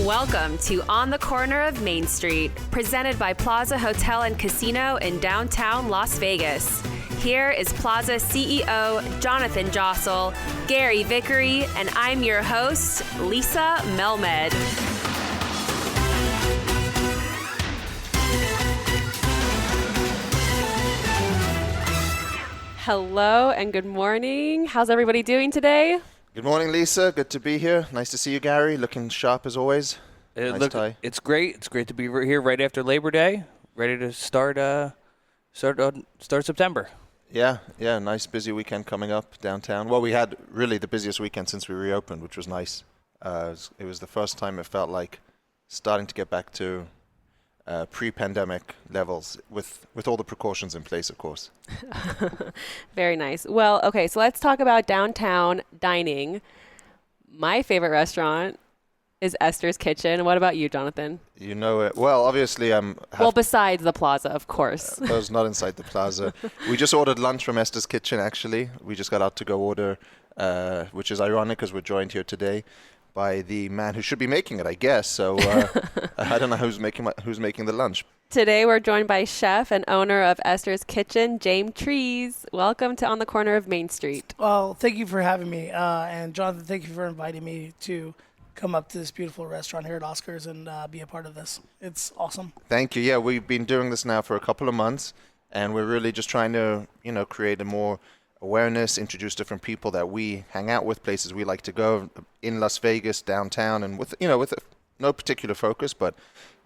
Welcome to On the Corner of Main Street, presented by Plaza Hotel and Casino in downtown Las Vegas. Here is Plaza CEO Jonathan Jossel, Gary Vickery, and I'm your host, Lisa Melmed. Hello and good morning. How's everybody doing today? Good morning, Lisa. Good to be here. Nice to see you, Gary. Looking sharp as always. Nice tie. It's great. It's great to be here right after Labor Day, ready to start September. Yeah. Nice busy weekend coming up downtown. Well, we had really the busiest weekend since we reopened, which was nice. It was the first time it felt like starting to get back to pre-pandemic levels with all the precautions in place, of course. Very nice. Well, okay, so let's talk about downtown dining. My favorite restaurant is Esther's Kitchen. What about you, Jonathan? You know it. Well, obviously besides the Plaza, of course. I was not inside the Plaza. We just ordered lunch from Esther's Kitchen, actually. We just got out to go order, which is ironic because we're joined here today by the man who should be making it, I guess. So I don't know who's making the lunch. Today we're joined by chef and owner of Esther's Kitchen, James Trees. Welcome to On the Corner of Main Street. Well, thank you for having me. And Jonathan, thank you for inviting me to come up to this beautiful restaurant here at Oscar's and be a part of this. It's awesome. Thank you. Yeah, we've been doing this now for a couple of months, and we're really just trying to, create a more awareness, introduce different people that we hang out with, places we like to go in Las Vegas, downtown, and with no particular focus, but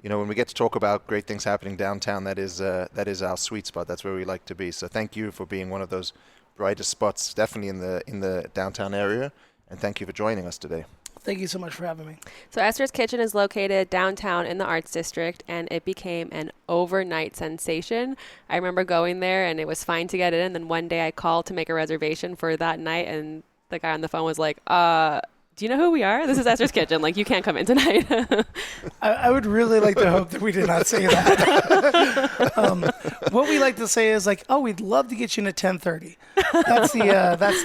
when we get to talk about great things happening downtown, that is our sweet spot. That's where we like to be. So thank you for being one of those brightest spots, definitely in the downtown area, and thank you for joining us today. Thank you so much for having me. So Esther's Kitchen is located downtown in the Arts District, and it became an overnight sensation. I remember going there, and it was fine to get in. Then one day I called to make a reservation for that night, and the guy on the phone was like, do you know who we are? This is Esther's Kitchen. Like, you can't come in tonight. I would really like to hope that we did not say that. What we like to say is like, oh, we'd love to get you in at 10:30. That's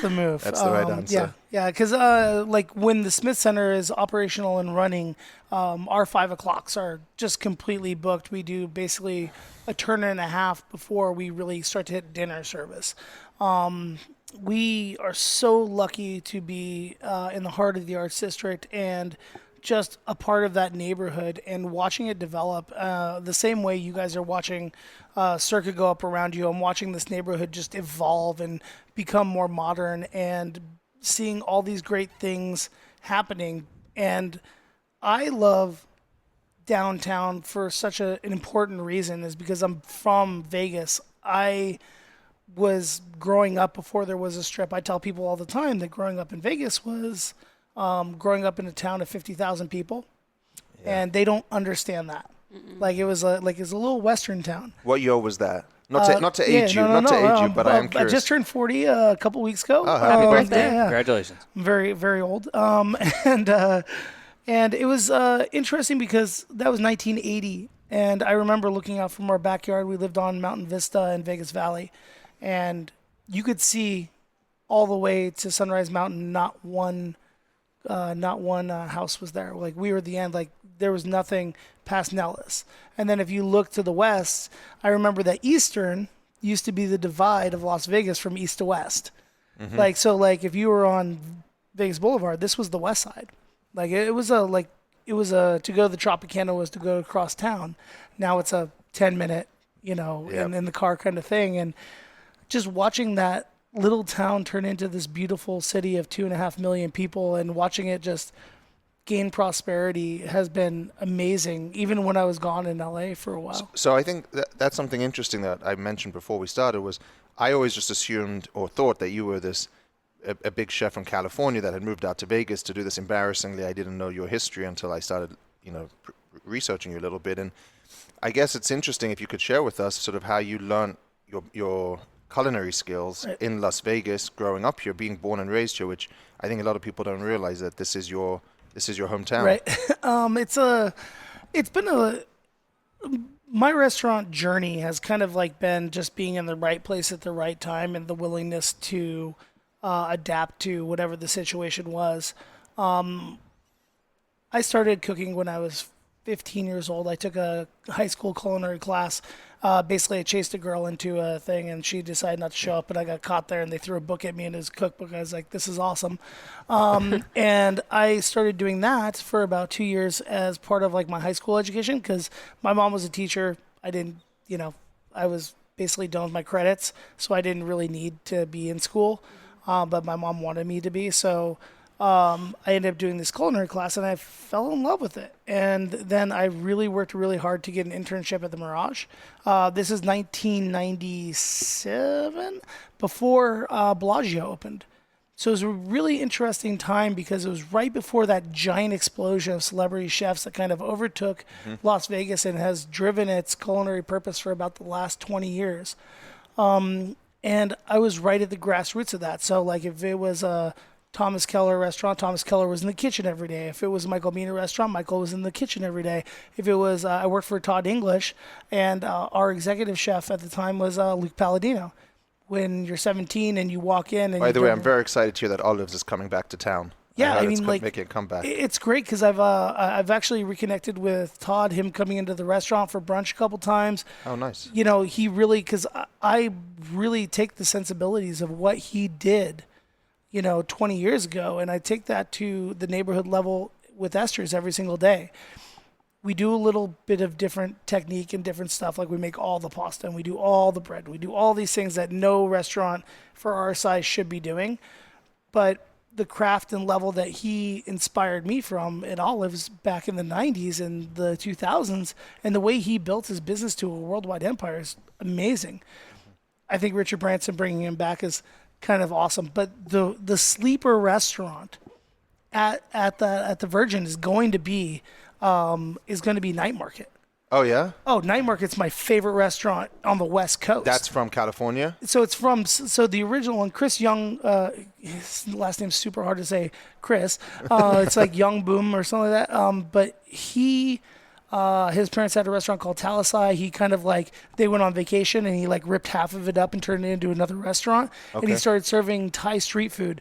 the move. That's the right answer. Yeah, because like when the Smith Center is operational and running, our 5 o'clocks are just completely booked. We do basically a turn and a half before we really start to hit dinner service. We are so lucky to be in the heart of the Arts District and just a part of that neighborhood and watching it develop the same way you guys are watching Circa go up around you. I'm watching this neighborhood just evolve and become more modern and seeing all these great things happening. And I love downtown for such an important reason is because I'm from Vegas. I was growing up before there was a strip. I tell people all the time that growing up in Vegas was growing up in a town of 50,000 people, and they don't understand that. Mm-mm. Like it was a little western town. What year was that? Not to age you, but I am curious. I just turned 40 a couple weeks ago. Oh, happy birthday! Yeah. Congratulations. I'm very, very old. And it was interesting because that was 1980, and I remember looking out from our backyard. We lived on Mountain Vista in Vegas Valley. And you could see all the way to Sunrise Mountain. Not one house was there. Like we were at the end. Like there was nothing past Nellis. And then if you look to the west, I remember that Eastern used to be the divide of Las Vegas from east to west. Mm-hmm. Like if you were on Vegas Boulevard, this was the west side. Like to go to the Tropicana was to go across town. Now it's a 10-minute, in the car kind of thing. And just watching that little town turn into this beautiful city of 2.5 million people and watching it just gain prosperity has been amazing, even when I was gone in LA for a while. So I think that's something interesting that I mentioned before we started was I always just assumed or thought that you were a big chef from California that had moved out to Vegas to do this. Embarrassingly, I didn't know your history until I started, researching you a little bit. And I guess it's interesting if you could share with us sort of how you learned your culinary skills in Las Vegas, growing up here, being born and raised here, which I think a lot of people don't realize that this is your hometown. Right. My restaurant journey has kind of like been just being in the right place at the right time and the willingness to adapt to whatever the situation was. I I started cooking when I was 15 years old. I took a high school culinary class. Basically, I chased a girl into a thing, and she decided not to show up, and I got caught there, and they threw a book at me in his cookbook. I was like, this is awesome. And I started doing that for about 2 years as part of like my high school education because my mom was a teacher. I didn't, I was basically done with my credits, so I didn't really need to be in school, but my mom wanted me to be, so I ended up doing this culinary class and I fell in love with it. And then I really worked really hard to get an internship at the Mirage. This is 1997, before Bellagio opened. So it was a really interesting time because it was right before that giant explosion of celebrity chefs that kind of overtook Las Vegas and has driven its culinary purpose for about the last 20 years. And I was right at the grassroots of that. So like if it was a Thomas Keller restaurant, Thomas Keller was in the kitchen every day. If it was a Michael Mina restaurant, Michael was in the kitchen every day. If it was, I worked for Todd English, and our executive chef at the time was Luke Palladino. When you're 17 and you walk in, and by the way, I'm very excited to hear that Olives is coming back to town. Yeah, I mean, like making a comeback. It's great because I've actually reconnected with Todd. Him coming into the restaurant for brunch a couple times. Oh, nice. He really, because I really take the sensibilities of what he did 20 years ago, and I take that to the neighborhood level with Esther's every single day. We do a little bit of different technique and different stuff, like we make all the pasta and we do all the bread. We do all these things that no restaurant for our size should be doing. But the craft and level that he inspired me from at Olives back in the 90s and the 2000s, and the way he built his business to a worldwide empire is amazing. I think Richard Branson bringing him back is kind of awesome. But the sleeper restaurant at the Virgin is going to be Night Market. Oh, yeah? Oh, Night Market's my favorite restaurant on the West Coast. That's from California? So it's the original one, Chris Young, his last name's super hard to say, Chris. It's like Young Boom or something like that. But his parents had a restaurant called Talisai. He kind of they went on vacation and he ripped half of it up and turned it into another restaurant. Okay. And he started serving Thai street food.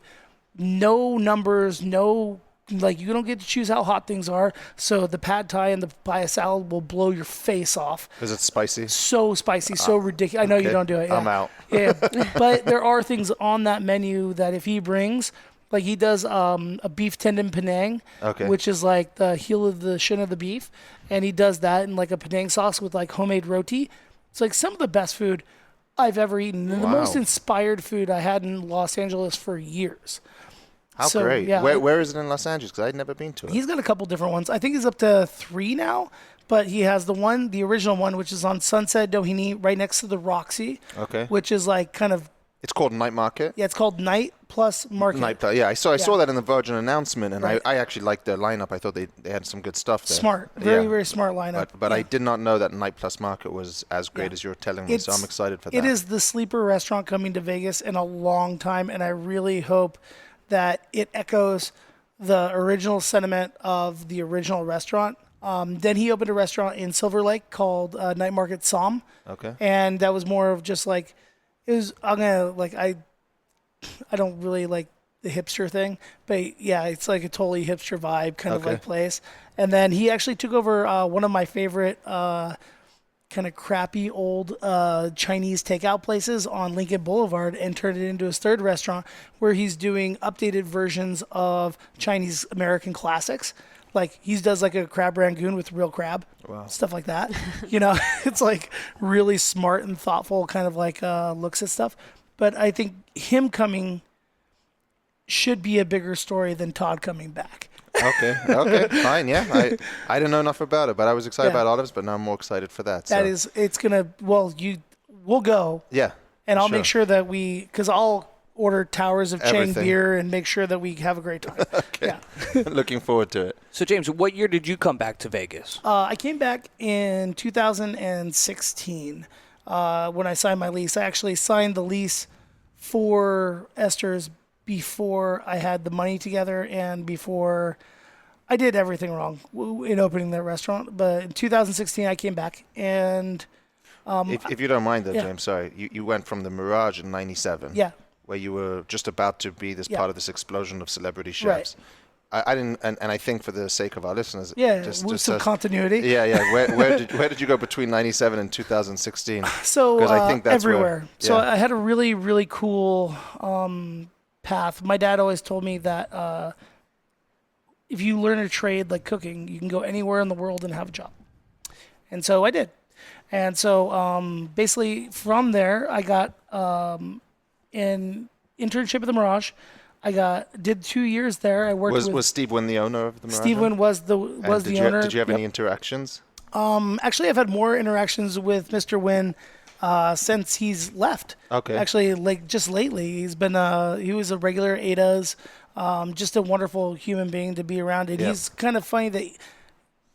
No numbers, you don't get to choose how hot things are. So the pad thai and the papaya salad will blow your face off. Is it spicy? So spicy, so ridiculous. I know you don't do it. Yeah. I'm out. Yeah, but there are things on that menu that if he brings, he does a beef tendon Penang, which is the heel of the shin of the beef, and he does that in a Penang sauce with homemade roti. It's some of the best food I've ever eaten, and the most inspired food I had in Los Angeles for years. How great. Yeah. Where is it in Los Angeles? Because I'd never been to it. He's got a couple different ones. I think he's up to 3 now, but he has the original one, which is on Sunset Doheny, right next to the Roxy. Okay. Which is kind of... It's called Night Market? Yeah, it's called Night plus Market. Night, yeah. I saw that in the Virgin announcement, and right. I actually liked their lineup. I thought they had some good stuff there. Smart. Very smart lineup. But I did not know that Night plus Market was as great as you're telling me, so I'm excited for that. It is the sleeper restaurant coming to Vegas in a long time, and I really hope that it echoes the original sentiment of the original restaurant. Then he opened a restaurant in Silver Lake called Night Market Som. Okay. And that was more of just I don't really like the hipster thing, but yeah, it's a totally hipster vibe kind of place. And then he actually took over one of my favorite kind of crappy old Chinese takeout places on Lincoln Boulevard and turned it into his third restaurant where he's doing updated versions of Chinese American classics. He does a crab rangoon with real crab, stuff like that. It's really smart and thoughtful kind of looks at stuff. But I think him coming should be a bigger story than Todd coming back. Okay, fine, yeah. I didn't know enough about it, but I was excited about Olives, but now I'm more excited for that. We'll go. Yeah. And I'll make sure that because I'll order towers of Chang beer and make sure that we have a great time. Okay. Yeah. Looking forward to it. So, James, what year did you come back to Vegas? I came back in 2016 when I signed my lease. I actually signed the lease for Esther's before I had the money together and before I did everything wrong in opening that restaurant. But in 2016, I came back and... if you don't mind, James, sorry. You went from the Mirage in 97. Yeah. Where you were just about to be part of this explosion of celebrity chefs. I didn't, and I think for the sake of our listeners, Yeah, just with some as- continuity. Yeah. Where did you go between 97 and 2016? So 'Cause I think that's where- everywhere. So yeah. I had a really, really cool path. My dad always told me that if you learn a trade like cooking, you can go anywhere in the world and have a job. And so I did. And so basically from there, I got an internship at the Mirage. Did 2 years there. I worked with Was Steve Wynn the owner of the Mirage? Steve Wynn was the owner. Did you have Yep. any interactions? Actually, I've had more interactions with Mr. Wynn since he's left. Okay. Actually, like just lately, he was a regular at Ada's, just a wonderful human being to be around. And Yep. he's kind of funny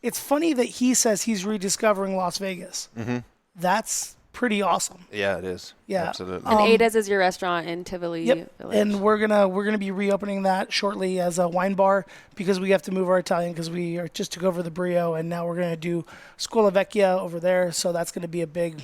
it's funny that he says he's rediscovering Las Vegas. Mm-hmm. That's pretty awesome. Yeah, it is. Yeah. Absolutely. And Ada's is your restaurant in Tivoli Yep. Village. And we're gonna be reopening that shortly as a wine bar because we have to move our Italian because we just took over the Brio and now we're gonna do Scuola Vecchia over there. So that's gonna be a big,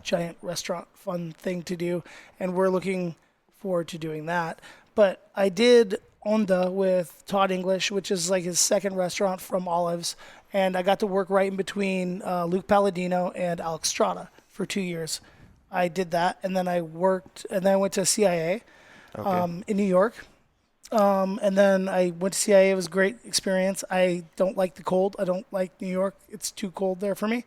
giant restaurant, fun thing to do, and we're looking forward to doing that. But I did Onda with Todd English, which is like his second restaurant from Olives, and I got to work right in between Luke Palladino and Alex Strada for 2 years. I did that, and then I went to CIA in New York. And then I went to CIA. It was a great experience. I don't like the cold. I don't like New York. It's too cold there for me.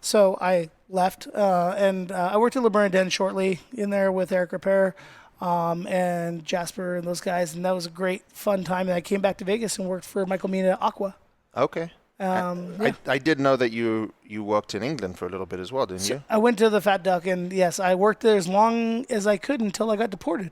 So I left, and I worked at Le Bernardin shortly in there with Eric Repair and Jasper and those guys, and that was a great, fun time. And I came back to Vegas and worked for Michael Mina at Aqua. Okay. Yeah. I did know that you worked in England for a little bit as well, didn't you? I went to the Fat Duck, and yes, I worked there as long as I could until I got deported.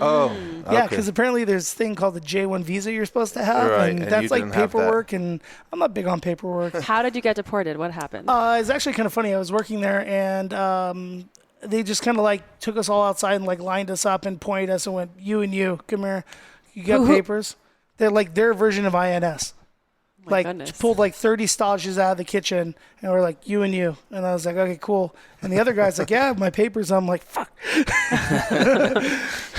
Oh, Yeah, okay. because apparently there's a thing called the J1 visa you're supposed to have, Right, and and that's you like didn't have that. paperwork, and I'm not big on paperwork. How did you get deported? What happened? It's actually kind of funny. I was working there, and they just kind of like took us all outside and like lined us up and pointed us and went, "You and you, come here. You got papers?" They're like their version of INS. My Like goodness. pulled like 30 stages out of the kitchen, and we're like, "You and you," and I was like, "Okay, cool." And the other guy's like, "Yeah, I have my papers." I'm like, "Fuck."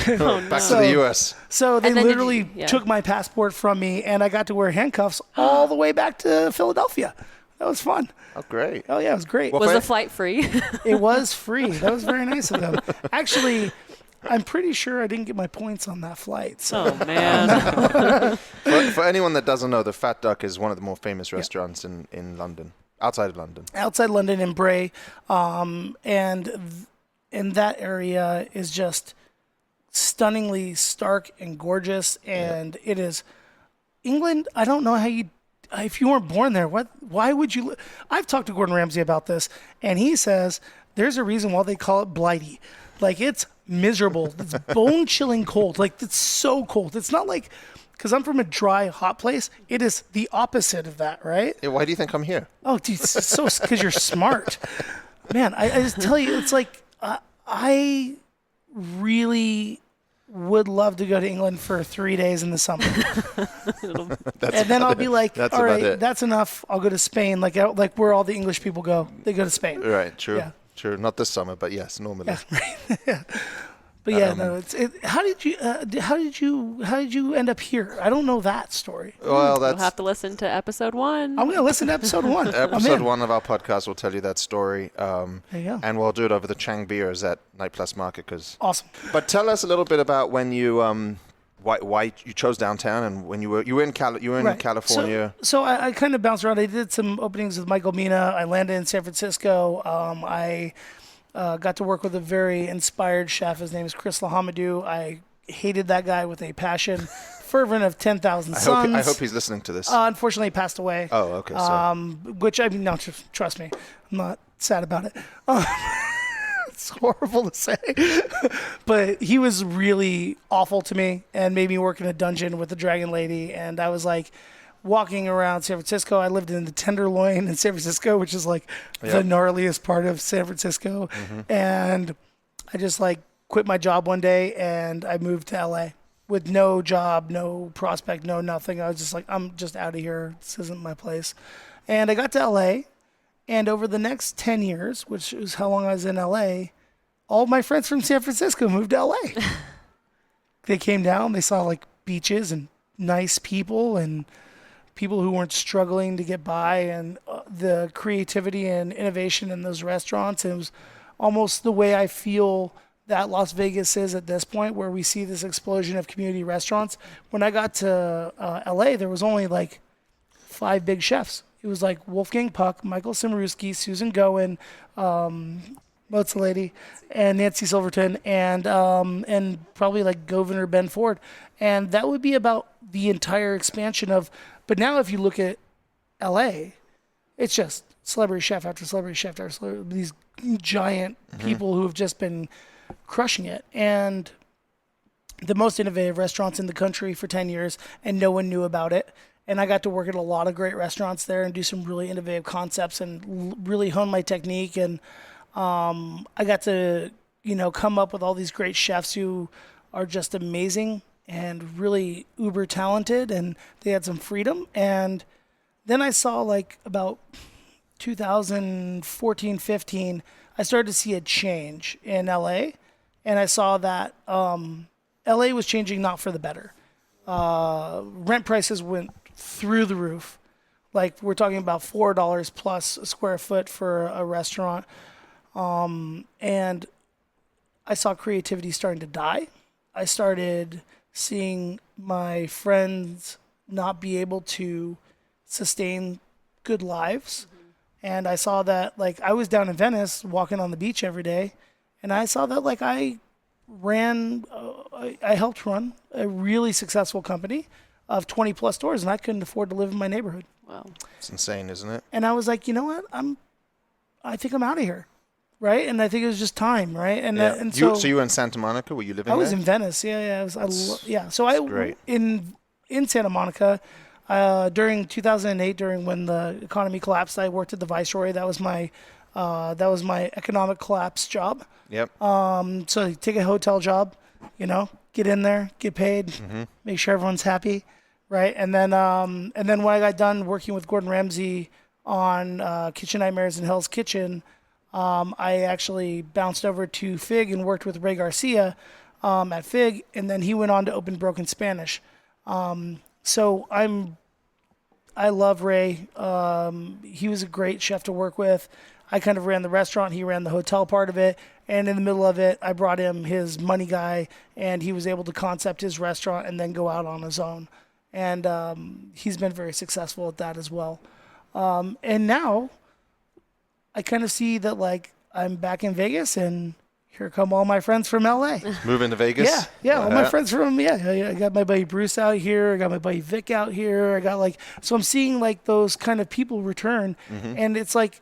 Back to the U.S. So they And then did literally you- yeah. took my passport from me, and I got to wear handcuffs all the way back to Philadelphia. That was fun. Oh, great. Oh yeah, it was great. Well, Was for- the flight free? It was free. That was very nice of them. Actually, I'm pretty sure I didn't get my points on that flight. So Oh man. For anyone that doesn't know, the Fat Duck is one of the more famous restaurants in London, outside of London. outside London in Bray, and that area is just stunningly stark and gorgeous, and it is England. I don't know how if you weren't born there, why would you? I've talked to Gordon Ramsay about this, and he says there's a reason why they call it Blighty. Like, it's miserable. It's bone-chilling cold. Like, it's so cold. It's not like, because I'm from a dry, hot place, it is the opposite of that, right? Yeah, why do you think I'm here? Oh, dude, it's so because you're smart. Man, I just tell you, it's like, I really would love to go to England for 3 days in the summer. And then I'll be like, That's all about right, it. that's enough. I'll go to Spain, like where all the English people go. They go to Spain. Right, true. Yeah. True. Not this summer, but yes, normally. But yeah, no, how did you end up here? I don't know that story. Well, You'll that's have to listen to episode 1. I'm gonna listen to episode 1. I'm episode in. 1 of our podcast will tell you that story. There you go. And we'll do it over the Chang beers at Night Plus Market. Awesome. But tell us a little bit about when you why you chose downtown and when you were in Right. California. So I kind of bounced around. I did some openings with Michael Mina. I landed in San Francisco. I got to work with a very inspired chef. His name is Chris Lahamadou. I hated that guy with a passion. Fervent of 10,000 Suns. I hope he's listening to this. Unfortunately, he passed away. Oh, okay. So. Which, I mean, no, trust me. I'm not sad about it. It's horrible to say. But he was really awful to me and made me work in a dungeon with the Dragon Lady. And I was like walking around San Francisco. I lived in the Tenderloin in San Francisco, which is like the gnarliest part of San Francisco. And I just like quit my job one day and I moved to LA with no job, no prospect, no nothing. I was just like, I'm just out of here. This isn't my place. And I got to LA. And over the next 10 years, which is how long I was in LA, all my friends from San Francisco moved to LA. They came down, they saw like beaches and nice people and people who weren't struggling to get by, and the creativity and innovation in those restaurants. And it was almost the way I feel that Las Vegas is at this point, where we see this explosion of community restaurants. When I got to LA, there was only like 5 big chefs. It was like Wolfgang Puck, Michael Simorowski, Susan Goen, what's the lady, and Nancy Silverton, and probably like Governor Ben Ford. And that would be about the entire expansion of. But now, if you look at LA, it's just celebrity chef after celebrity chef after celebrity, these giant people who have just been crushing it. And the most innovative restaurants in the country for 10 years, and no one knew about it. And I got to work at a lot of great restaurants there and do some really innovative concepts and really hone my technique. And I got to, come up with all these great chefs who are just amazing and really uber talented, and they had some freedom. And then I saw, like, about 2014, 15, I started to see a change in LA. And I saw that LA was changing not for the better. Rent prices went through the roof. Like, we're talking about $4 plus a square foot for a restaurant. And I saw creativity starting to die. I started seeing my friends not be able to sustain good lives. And I saw that, like, I was down in Venice walking on the beach every day, and I saw that, like, I helped run a really successful company of 20 plus stores, and I couldn't afford to live in my neighborhood. Wow. It's insane, isn't it? And I was like, you know what? I think I'm out of here. Right. And I think it was just time. Right. And, Yeah. and so you were in Santa Monica? Were you living I was there? in Venice. Yeah. Yeah. So I, great. in Santa Monica, during 2008, during when the economy collapsed, I worked at the Viceroy. That was my economic collapse job. Yep. So you take a hotel job, get in there, get paid, make sure everyone's happy. Right. And then when I got done working with Gordon Ramsay on Kitchen Nightmares in Hell's Kitchen, I actually bounced over to Fig and worked with Ray Garcia at Fig, and then he went on to open Broken Spanish. So I love Ray. He was a great chef to work with. I kind of ran the restaurant. He ran the hotel part of it. And in the middle of it, I brought him his money guy, and he was able to concept his restaurant and then go out on his own. And he's been very successful at that as well. And now I kind of see that, like, I'm back in Vegas, and here come all my friends from LA. Moving to Vegas? Yeah, all my friends from, I got my buddy Bruce out here. I got my buddy Vic out here. I got, so I'm seeing, those kind of people return. And it's like,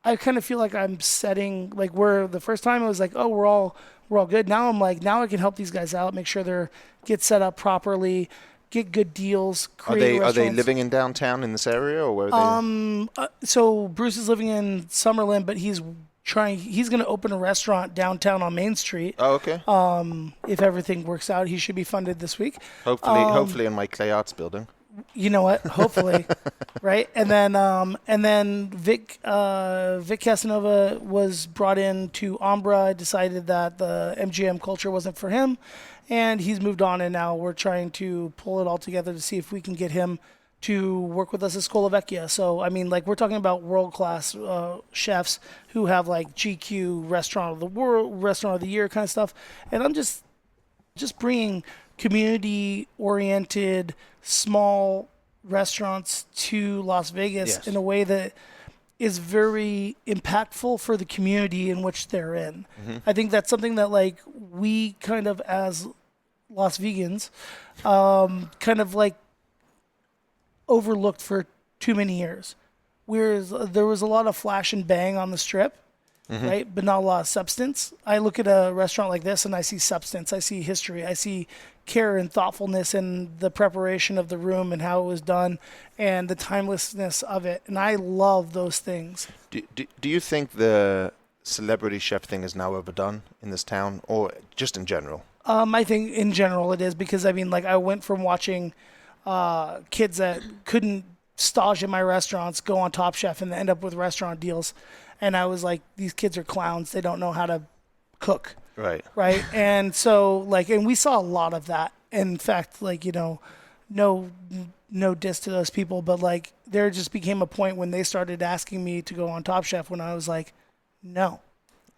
I kind of feel like I'm setting, where the first time I was like, oh, we're all good. Now I'm like, now I can help these guys out, make sure they're get set up properly, get good deals. Are they living in downtown in this area, or where are they? So Bruce is living in Summerlin, but he's going to open a restaurant downtown on Main Street. Oh, okay. If everything works out, he should be funded this week. Hopefully in my Clay Arts building. You know what? Hopefully, right? And then Vic Casanova was brought in to Umbra. Decided that the MGM culture wasn't for him, and he's moved on. And now we're trying to pull it all together to see if we can get him to work with us at Scola Vecchia. So I mean, we're talking about world-class chefs who have GQ Restaurant of the World, Restaurant of the Year kind of stuff. And I'm just bringing community-oriented, small restaurants to Las Vegas in a way that is very impactful for the community in which they're in. I think that's something that we kind of, as Las Vegans, kind of overlooked for too many years. Whereas there was a lot of flash and bang on the strip, right? But not a lot of substance. I look at a restaurant like this and I see substance. I see history. I see care and thoughtfulness in the preparation of the room and how it was done and the timelessness of it. And I love those things. Do you think the celebrity chef thing is now overdone in this town, or just in general? I think in general it is, because I went from watching kids that couldn't stage in my restaurants go on Top Chef and end up with restaurant deals. And I was like, these kids are clowns. They don't know how to cook. Right. And so and we saw a lot of that. in fact, like, no diss to those people, but like there just became a point when they started asking me to go on Top Chef when I was like, no.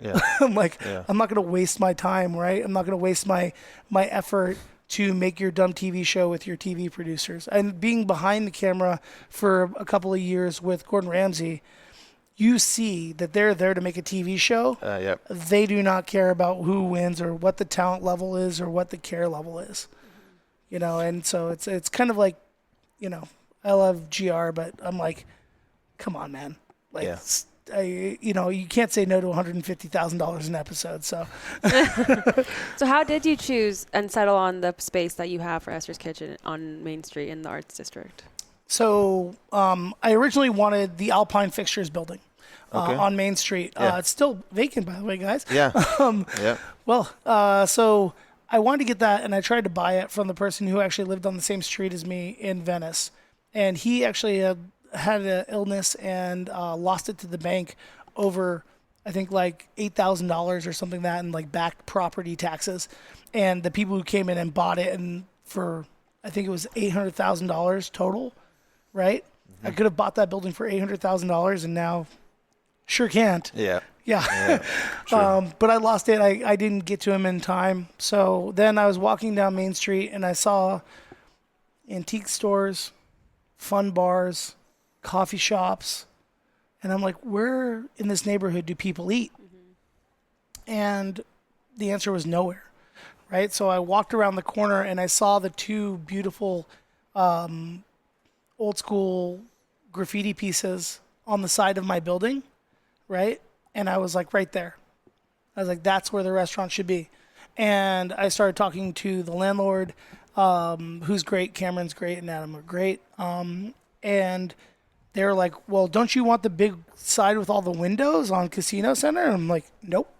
Yeah. I'm like, Yeah. I'm not going to waste my time, right? I'm not going to waste my effort to make your dumb TV show with your TV producers. And being behind the camera for a couple of years with Gordon Ramsay, you see that they're there to make a TV show. Yep. They do not care about who wins or what the talent level is or what the care level is. And so it's kind of like, I love GR, but I'm like, come on, man. Like, Yeah. you can't say no to $150,000 an episode. So, So how did you choose and settle on the space that you have for Esther's Kitchen on Main Street in the Arts District? so I originally wanted the Alpine Fixtures building Okay. on Main Street. Yeah. It's still vacant, by the way, guys. Yeah. Yeah. Well, so I wanted to get that, and I tried to buy it from the person who actually lived on the same street as me in Venice. And he actually had an illness and lost it to the bank over, I think, like $8,000 or something like that in like back property taxes. And the people who came in and bought it, and for, I think it was $800,000 total, right? I could have bought that building for $800,000, and now sure can't. Yeah. Yeah. Yeah. Sure. But I lost it. I didn't get to him in time. So then I was walking down Main Street and I saw antique stores, fun bars, coffee shops. And I'm like, where in this neighborhood do people eat? And the answer was nowhere. Right. So I walked around the corner and I saw the two beautiful old school graffiti pieces on the side of my building. Right. And I was like, right there. I was like, that's where the restaurant should be. And I started talking to the landlord, who's great. Cameron's great and Adam are great. And they were like, well, don't you want the big side with all the windows on Casino Center? And I'm like, nope.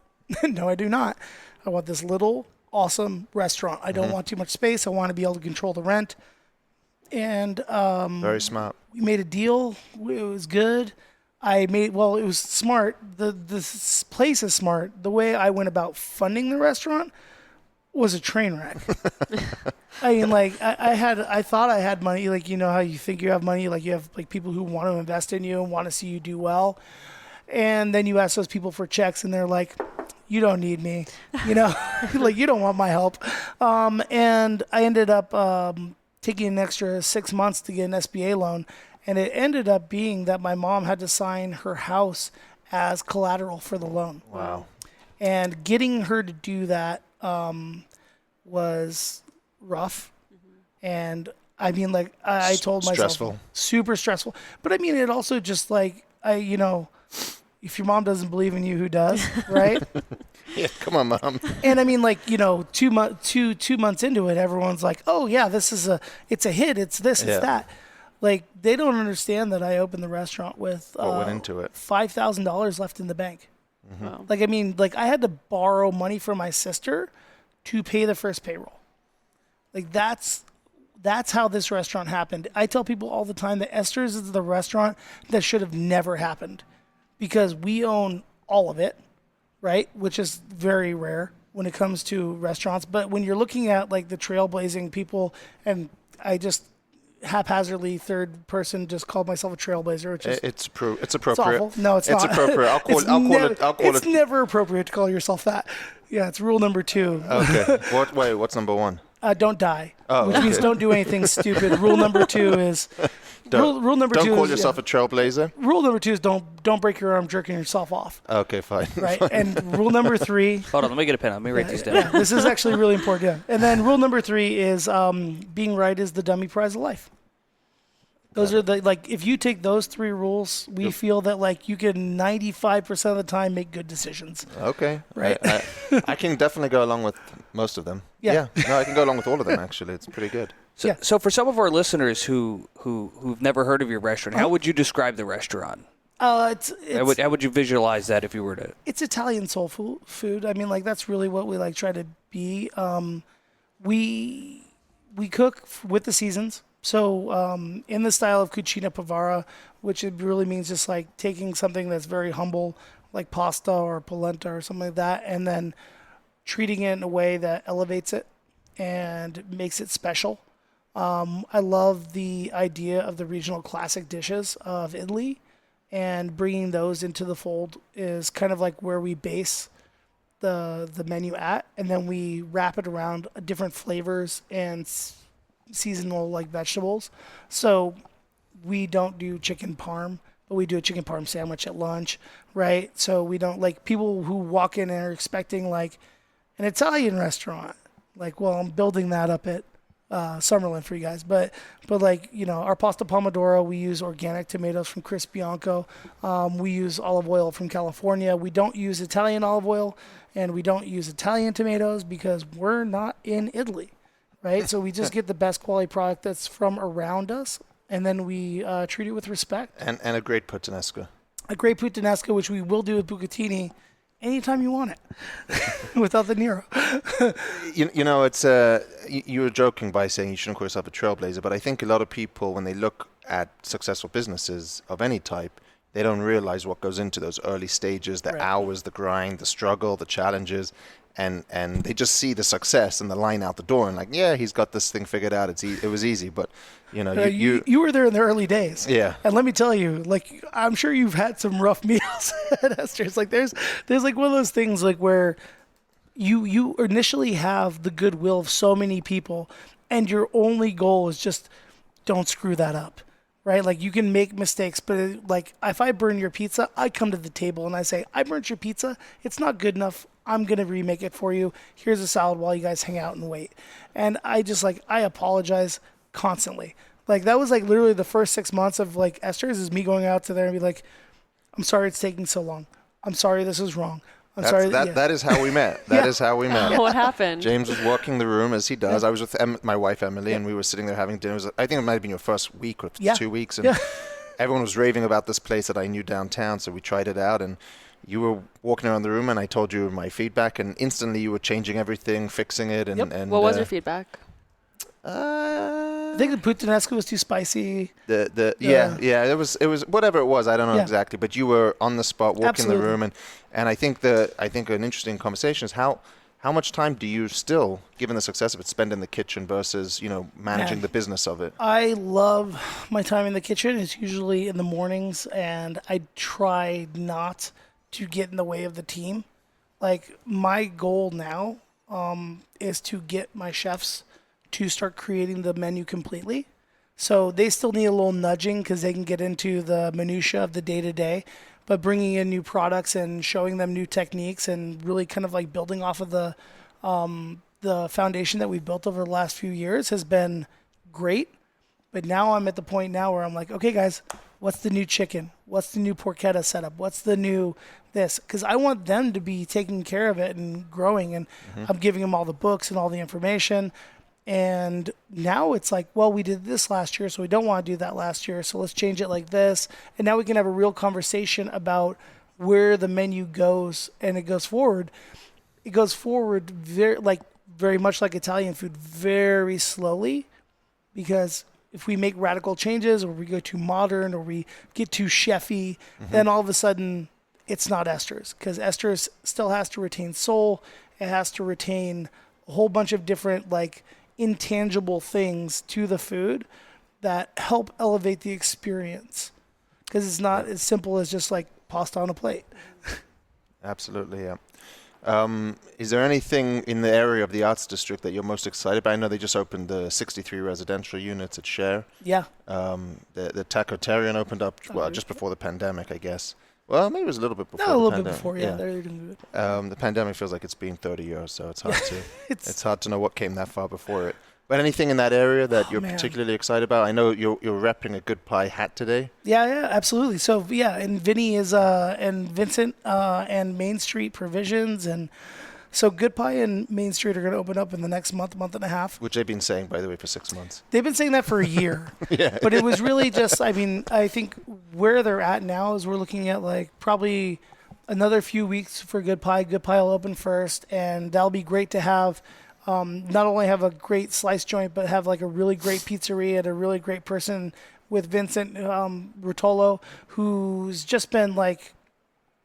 No, I do not. I want this little awesome restaurant. I don't want too much space. I want to be able to control the rent. And Very smart. we made a deal. It was good. It was smart. This place is smart. The way I went about funding the restaurant was a train wreck. I mean, like I thought I had money. Like, how you think you have money. Like you have like people who want to invest in you and want to see you do well. And then you ask those people for checks and they're like, you don't need me, like you don't want my help. And I ended up taking an extra 6 months to get an SBA loan. And it ended up being that my mom had to sign her house as collateral for the loan. Wow. And getting her to do that was rough. And I mean, like, I told myself, Stressful. super stressful. But I mean, it also just like, if your mom doesn't believe in you, who does, right? Yeah. Come on, Mom. And I mean, like, 2 months into it, everyone's like, oh yeah, it's a hit. It's this, Yeah. it's that. Like, they don't understand that I opened the restaurant with What went into it? $5,000 left in the bank. Wow. Like, I mean, like, I had to borrow money from my sister to pay the first payroll. Like, that's how this restaurant happened. I tell people all the time that Esther's is the restaurant that should have never happened because we own all of it, right? Which is very rare when it comes to restaurants. But when you're looking at, like, the trailblazing people, and I just haphazardly third person just called myself a trailblazer, which is It's appropriate. it's awful. No, it's not. It's appropriate. I'll call it. It's never appropriate to call yourself that. Yeah, it's rule number 2. Okay. What's number 1? Don't die, Oh, which means okay. don't do anything stupid. Rule number 2 is rule number 2 Don't call is, yourself a trailblazer. Rule number 2 is don't break your arm jerking yourself off. Okay, fine. Right. And rule number 3. Hold on, let me get a pen. Let me write these down. Yeah, this is actually really important. Yeah. And then rule number 3 is being right is the dummy prize of life. Those are if you take those 3 rules, we feel that like you can 95% of the time make good decisions. Okay. Right. I can definitely go along with most of them. Yeah. No, I can go along with all of them actually. It's pretty good. So, Yeah. so for some of our listeners who've never heard of your restaurant, how would you describe the restaurant? It's How would you visualize that if you were to? it's Italian soul food. I mean, like that's really what we like try to be. We cook with the seasons. So in the style of cucina povera, which it really means just like taking something that's very humble, like pasta or polenta or something like that, and then treating it in a way that elevates it. and makes it special. I love the idea of the regional classic dishes of Italy, and bringing those into the fold is kind of like where we base the menu at, and then we wrap it around different flavors and seasonal like vegetables. So we don't do chicken parm, but we do a chicken parm sandwich at lunch, right? So we don't like people who walk in and are expecting like an Italian restaurant. Like, well, I'm building that up at Summerlin for you guys, but like, you know, our pasta pomodoro, we use organic tomatoes from Chris Bianco. We use olive oil from California. We don't use Italian olive oil, and we don't use Italian tomatoes because we're not in Italy, right? So we just get the best quality product that's from around us, and then we treat it with respect. And a great puttanesca. A great puttanesca, which we will do with bucatini anytime you want it, without the Nero. You know, it's you were joking by saying you shouldn't call yourself a trailblazer, but I think a lot of people, when they look at successful businesses of any type, they don't realize what goes into those early stages, the Right. hours, the grind, the struggle, the challenges, and they just see the success and the line out the door and like, yeah, he's got this thing figured out. It was easy, but you know, You were there in the early days. Yeah. And let me tell you, like, I'm sure you've had some rough meals at Esther's. Like, there's like one of those things like where you initially have the goodwill of so many people, and your only goal is just don't screw that up, right? Like, you can make mistakes, but like, if I burn your pizza, I come to the table and I say, I burnt your pizza. It's not good enough. I'm going to remake it for you. Here's a salad while you guys hang out and wait. And I apologize constantly. Like, that was like literally the first 6 months of like Esther's is me going out to there and be like, I'm sorry it's taking so long. I'm sorry this is wrong. Sorry. That is how we met. That is how we met. What happened? James was walking the room as he does. I was with my wife Emily, and we were sitting there having dinner. I think it might have been your first week or 2 weeks, and everyone was raving about this place that I knew downtown. So we tried it out, and you were walking around the room, and I told you my feedback, and instantly you were changing everything, fixing it, and What was your feedback? I think the puttanesca was too spicy. It was whatever it was. I don't know exactly, but you were on the spot, walking the room, and I think an interesting conversation is how much time do you still, given the success of it, spend in the kitchen versus managing the business of it? I love my time in the kitchen. It's usually in the mornings, and I try not to get in the way of the team. Like, my goal now is to get my chefs to start creating the menu completely. So they still need a little nudging because they can get into the minutia of the day-to-day, but bringing in new products and showing them new techniques and really kind of like building off of the foundation that we've built over the last few years has been great. But now I'm at the point now where I'm like, okay, guys, what's the new chicken? What's the new porchetta setup? What's the new this? Because I want them to be taking care of it and growing, and I'm giving them all the books and all the information. And now it's like, well, we did this last year, so we don't want to do that last year, so let's change it like this. And now we can have a real conversation about where the menu goes, and it goes forward. It goes forward very much like Italian food, very slowly, because if we make radical changes or we go too modern or we get too chefy, then all of a sudden it's not Esther's, because Esther's still has to retain soul. It has to retain a whole bunch of different like intangible things to the food that help elevate the experience, because it's not as simple as just like pasta on a plate. Absolutely, yeah. Is there anything in the area of the Arts District that you're most excited about? I know they just opened the 63 residential units at Share. Yeah. The Tacotarian opened up just before the pandemic, I guess. Well, maybe it was a little bit before. No, a the little pandemic. bit before. Yeah, they're doing good. The pandemic feels like it's been 30 years, so it's hard to It's hard to know what came that far before it. But anything in that area that you're particularly excited about? I know you're repping a Good Pie hat today. Yeah, absolutely. So yeah, and Vinny is and Vincent and Main Street Provisions, and so Good Pie and Main Street are going to open up in the next month and a half. Which they've been saying, by the way, for 6 months. They've been saying that for a year. Yeah. But it was really just, I mean, I think where they're at now is we're looking at like probably another few weeks for Good Pie. Good Pie will open first, and that'll be great to have. Not only have a great slice joint, but have like a really great pizzeria and a really great person with Vincent Rotolo, who's just been like,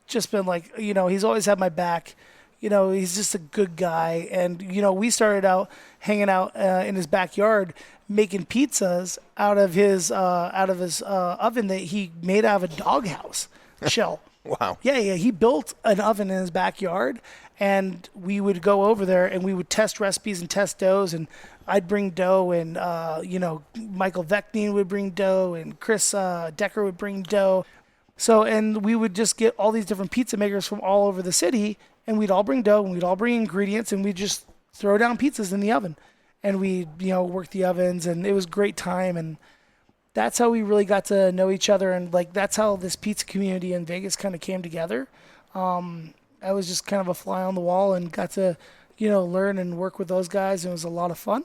he's always had my back. He's just a good guy. And, we started out hanging out in his backyard making pizzas out of his oven that he made out of a doghouse shell. Wow. Yeah. He built an oven in his backyard, and we would go over there and we would test recipes and test doughs. And I'd bring dough, and Michael Vecnine would bring dough, and Chris Decker would bring dough. So, and we would just get all these different pizza makers from all over the city, and we'd all bring dough, and we'd all bring ingredients, and we'd just throw down pizzas in the oven. And we, work the ovens, and it was a great time. And that's how we really got to know each other. And like, that's how this pizza community in Vegas kind of came together. I was just kind of a fly on the wall and got to, learn and work with those guys. And it was a lot of fun.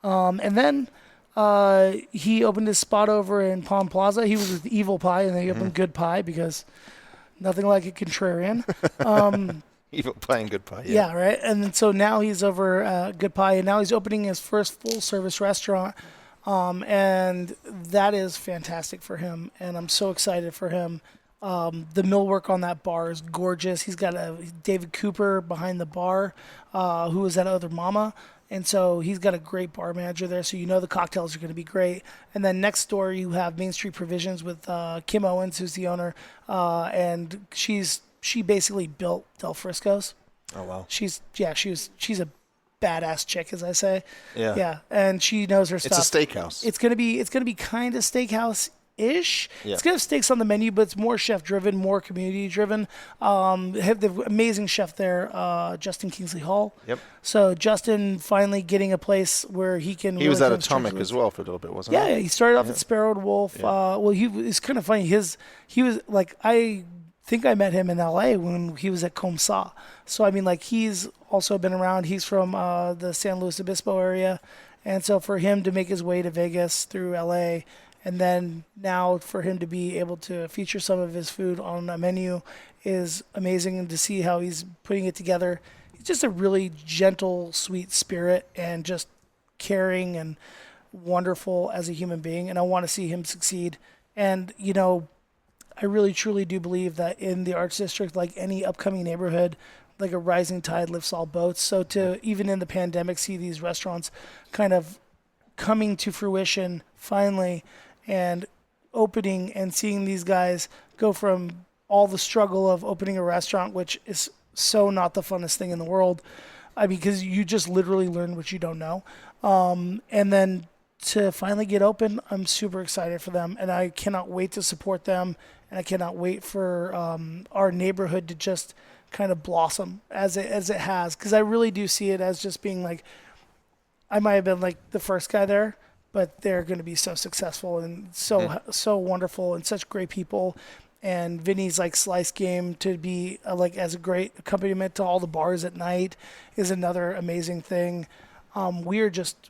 And then he opened his spot over in Palm Plaza. He was with Evil Pie, and then he opened Good Pie, because nothing like a contrarian. Evil Pie and Good Pie. Yeah, right. And then, so now he's over Good Pie, and now he's opening his first full-service restaurant. And that is fantastic for him, and I'm so excited for him. The millwork on that bar is gorgeous. He's got a David Cooper behind the bar, who was at Other Mama. And so he's got a great bar manager there, so the cocktails are going to be great. And then next door you have Main Street Provisions with Kim Owens, who's the owner, and she basically built Del Frisco's. Oh wow. She's a badass chick, as I say. Yeah. Yeah, and she knows her stuff. It's a steakhouse. It's gonna be kind of steakhouse-ish. Yeah. It's gonna have steaks on the menu, but it's more chef-driven, more community-driven. They have the amazing chef there, Justin Kingsley Hall. Yep. So Justin finally getting a place where he can. He was at Atomic as well for a little bit, wasn't he? Yeah, he started off at Sparrow and Wolf. Yeah. It's kind of funny. He was like, I think I met him in LA when he was at Comsa. So I mean, like, he's also been around. He's from the San Luis Obispo area, and so for him to make his way to Vegas through LA, and then now for him to be able to feature some of his food on a menu is amazing, and to see how he's putting it together. He's just a really gentle, sweet spirit, and just caring and wonderful as a human being, and I want to see him succeed. And I really truly do believe that in the Arts District, like any upcoming neighborhood, like a rising tide lifts all boats. So to even in the pandemic see these restaurants kind of coming to fruition finally, and opening, and seeing these guys go from all the struggle of opening a restaurant, which is so not the funnest thing in the world. I mean, because you just literally learn what you don't know. And then to finally get open, I'm super excited for them, and I cannot wait to support them, and I cannot wait for our neighborhood to just kind of blossom as it has, because I really do see it as just being like, I might have been like the first guy there, but they're going to be so successful and so wonderful, and such great people. And Vinny's like slice game to be like as a great accompaniment to all the bars at night is another amazing thing. We're just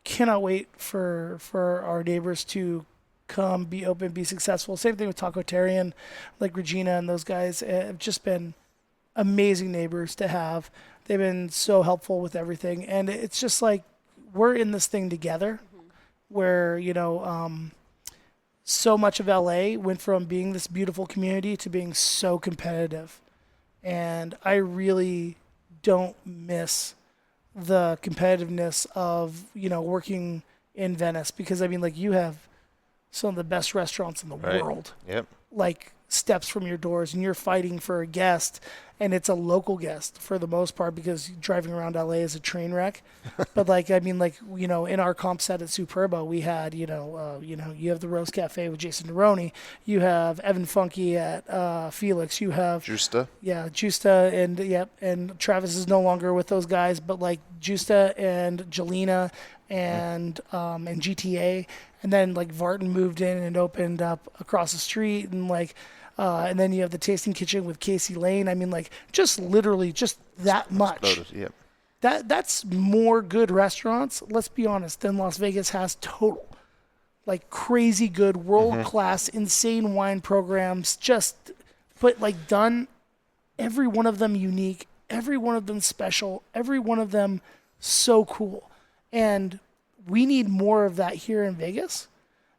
cannot wait for our neighbors to come, be open, be successful. Same thing with Tacotarian, like Regina and those guys have just been amazing neighbors to have. They've been so helpful with everything, and it's just like we're in this thing together, where so much of LA went from being this beautiful community to being so competitive, and I really don't miss the competitiveness of working in Venice, because I mean, like, you have some of the best restaurants in the world. Yep. Like steps from your doors, and you're fighting for a guest, and it's a local guest for the most part, because driving around LA is a train wreck. But like, I mean, like, in our comp set at Superba, we had, you have the Rose Cafe with Jason Neroni, you have Evan Funky at Felix, you have Justa. Yeah, Justa, and Travis is no longer with those guys, but like Justa and Jelena and GTA, and then like Vartan moved in and opened up across the street, and like and then you have the Tasting Kitchen with Casey Lane. I mean, like, just literally just that much. Exploded, yep. That's more good restaurants, let's be honest, than Las Vegas has total. Like crazy good, world class, insane wine programs, but like done, every one of them unique, every one of them special, every one of them so cool. And we need more of that here in Vegas.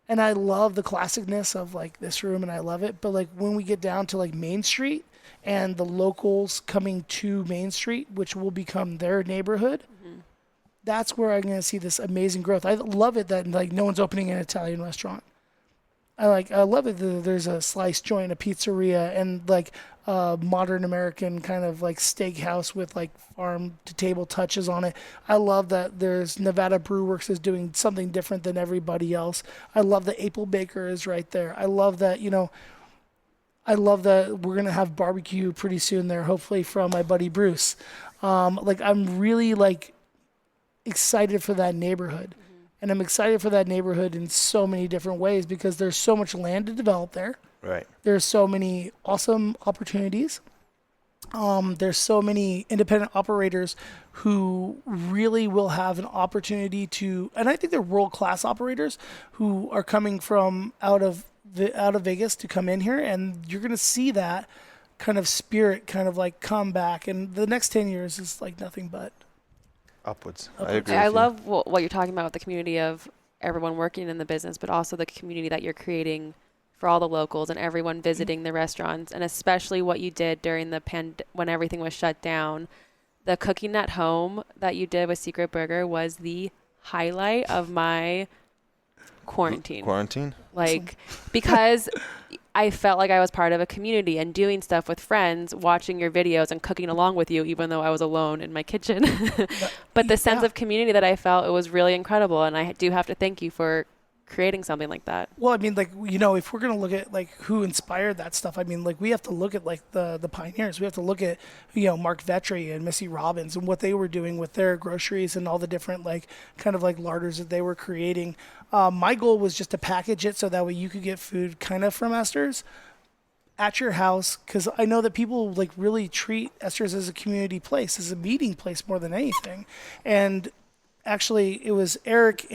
And I love the classicness of like this room, and I love it. But like when we get down to like Main Street, and the locals coming to Main Street, which will become their neighborhood, that's where I'm going to see this amazing growth. I love it that like no one's opening an Italian restaurant. I love it that there's a slice joint, a pizzeria, and like a modern American kind of like steakhouse with like farm to table touches on it. I love that there's Nevada Brew Works is doing something different than everybody else. I love that April Baker is right there. I love that, I love that we're gonna have barbecue pretty soon there, hopefully from my buddy Bruce. I'm really like excited for that neighborhood. And I'm excited for that neighborhood in so many different ways because there's so much land to develop there. Right. There's so many awesome opportunities. There's so many independent operators who really will have an opportunity to, and I think they're world-class operators who are coming from out of Vegas to come in here, and you're going to see that kind of spirit kind of like come back. And the next 10 years is like nothing but Upwards. Upwards. I agree. I with you. love what you're talking about with the community of everyone working in the business, but also the community that you're creating for all the locals and everyone visiting the restaurants, and especially what you did during the when everything was shut down. The cooking at home that you did with Secret Burger was the highlight of my quarantine. Quarantine? Like, because I felt like I was part of a community and doing stuff with friends, watching your videos and cooking along with you, even though I was alone in my kitchen. But the sense of community that I felt, it was really incredible. And I do have to thank you for creating something like that. Well, I mean, like, if we're going to look at like who inspired that stuff, I mean, like we have to look at like the pioneers. We have to look at, Mark Vetri and Missy Robbins and what they were doing with their groceries and all the different like kind of like larders that they were creating. My goal was just to package it so that way you could get food kind of from Esther's at your house, because I know that people like really treat Esther's as a community place, as a meeting place more than anything. And actually, it was Eric,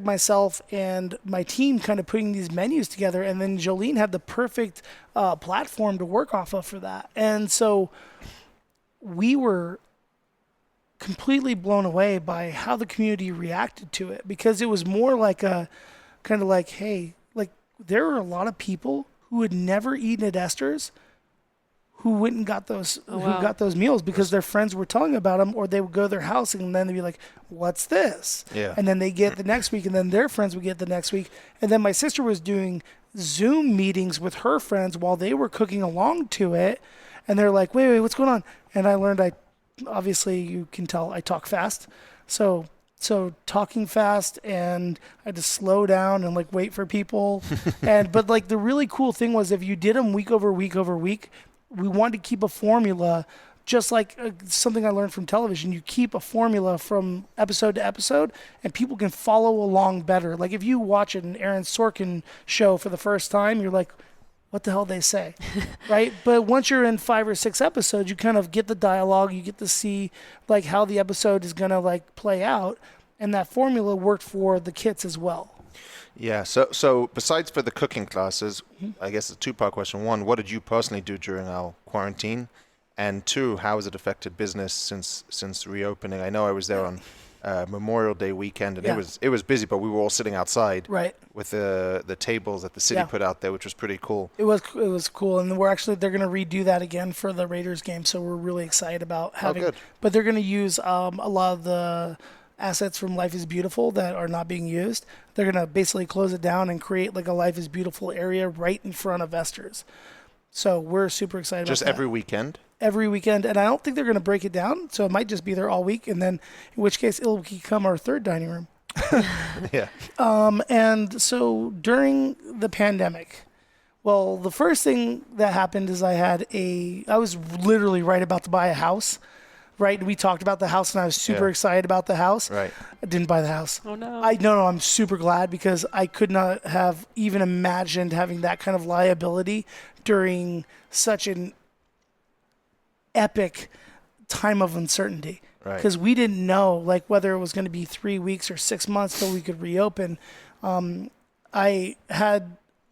myself, and my team kind of putting these menus together, and then Jolene had the perfect platform to work off of for that. And so we were completely blown away by how the community reacted to it, because it was more like a kind of like, hey, like there were a lot of people who had never eaten at Esther's who went and got those got those meals because their friends were telling about them, or they would go to their house and then they'd be like, what's this? Yeah. And then they get the next week, and then their friends would get the next week. And then my sister was doing Zoom meetings with her friends while they were cooking along to it. And they're like, wait, what's going on? And I learned obviously you can tell I talk fast. So talking fast, and I had to slow down and like wait for people. But like the really cool thing was, if you did them week over week over week, we wanted to keep a formula, just like something I learned from television. You keep a formula from episode to episode, and people can follow along better. Like if you watch an Aaron Sorkin show for the first time, you're like, what the hell they say, right? But once you're in 5 or 6 episodes, you kind of get the dialogue, you get to see like how the episode is gonna like play out, and that formula worked for the kits as well. Yeah. So besides for the cooking classes, I guess a two-part question. One, what did you personally do during our quarantine? And two, how has it affected business since reopening? I know I was there on Memorial Day weekend, and it was busy, but we were all sitting outside, right, with the tables that the city put out there, which was pretty cool. It was cool, and they're going to redo that again for the Raiders game, so we're really excited about having. Good. But they're going to use a lot of the assets from Life is Beautiful that are not being used. They're going to basically close it down and create like a Life is Beautiful area right in front of Esther's. So we're super excited Just about that. every weekend? Every weekend. And I don't think they're going to break it down, so it might just be there all week, and then in which case it'll become our third dining room. Yeah. And so during the pandemic, well, the first thing that happened is I was literally right about to buy a house. Right, we talked about the house, and I was super excited about the house. Right. I didn't buy the house. Oh no. No, I'm super glad, because I could not have even imagined having that kind of liability during such an epic time of uncertainty. Right. Because we didn't know like whether it was going to be 3 weeks or 6 months till we could reopen. I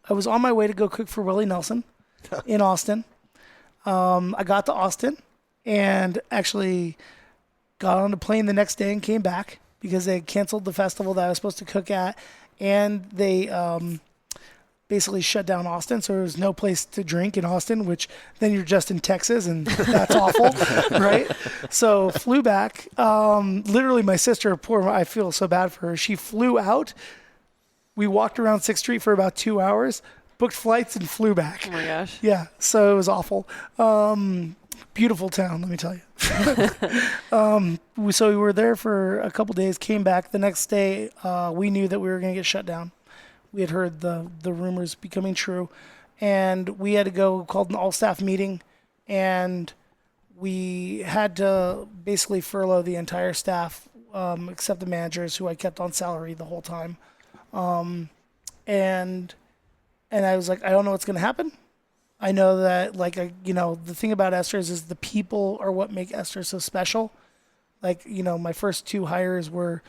was on my way to go cook for Willie Nelson in Austin. I got to Austin and actually got on a plane the next day and came back because they canceled the festival that I was supposed to cook at, and they basically shut down Austin, so there was no place to drink in Austin, which then you're just in Texas, and that's awful, right? So flew back. Literally, my sister, I feel so bad for her. She flew out. We walked around 6th Street for about 2 hours, booked flights, and flew back. Oh my gosh. Yeah, so it was awful. Beautiful town, let me tell you. So we were there for a couple days, came back. The next day, we knew that we were going to get shut down. We had heard the rumors becoming true, and we had to go, called an all-staff meeting, and we had to basically furlough the entire staff, except the managers, who I kept on salary the whole time. And I was like, I don't know what's going to happen. I know that, the thing about Esther is the people are what make Esther so special. My first 2 hires were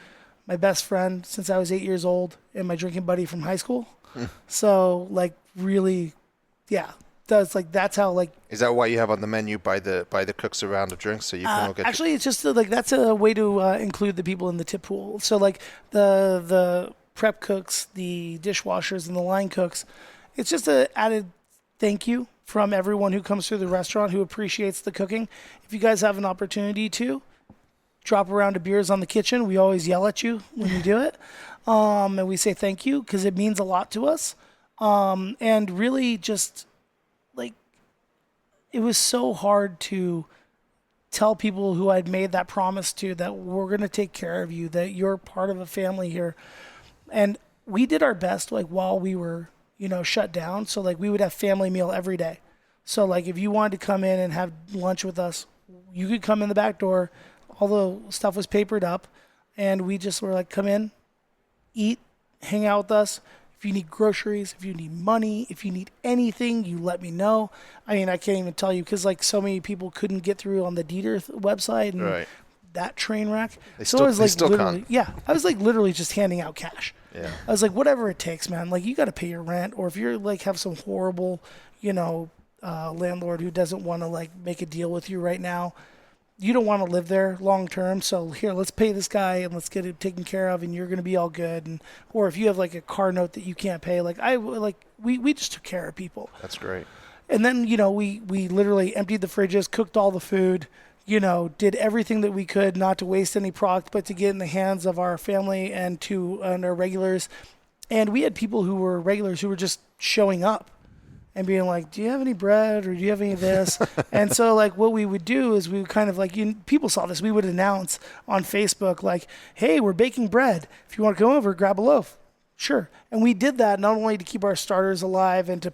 my best friend since I was 8 years old and my drinking buddy from high school. So, really, yeah. That's how, Is that why you have on the menu by the cooks a round of drinks so you can all get... Actually, it's just, that's a way to include the people in the tip pool. So, the prep cooks, the dishwashers, and the line cooks, it's just an added thank you from everyone who comes through the restaurant who appreciates the cooking. If you guys have an opportunity to drop a round of beers on the kitchen, we always yell at you when you do it. And we say thank you because it means a lot to us. And really just it was so hard to tell people who I'd made that promise to that we're going to take care of you, that you're part of a family here. And we did our best while we were, shut down. So we would have family meal every day. So if you wanted to come in and have lunch with us, you could come in the back door. All the stuff was papered up, and we just were come in, eat, hang out with us. If you need groceries, if you need money, if you need anything, you let me know. I mean, I can't even tell you because so many people couldn't get through on the Dieter website and Right. that train wreck. They So still- I was they still literally, can't. yeah, I was literally just handing out cash. Yeah. I was whatever it takes, man. You got to pay your rent, or if you're have some horrible, landlord who doesn't want to make a deal with you right now, you don't want to live there long term. So here, let's pay this guy and let's get it taken care of, and you're going to be all good. And or if you have a car note that you can't pay, we just took care of people. That's great. And then we literally emptied the fridges, cooked all the food. Did everything that we could not to waste any product, but to get in the hands of our family and our regulars. And we had people who were regulars who were just showing up and being do you have any bread or do you have any of this? And so what we would do is we would kind of people saw this, we would announce on Facebook, hey, we're baking bread. If you want to come over, grab a loaf. Sure. And we did that not only to keep our starters alive and to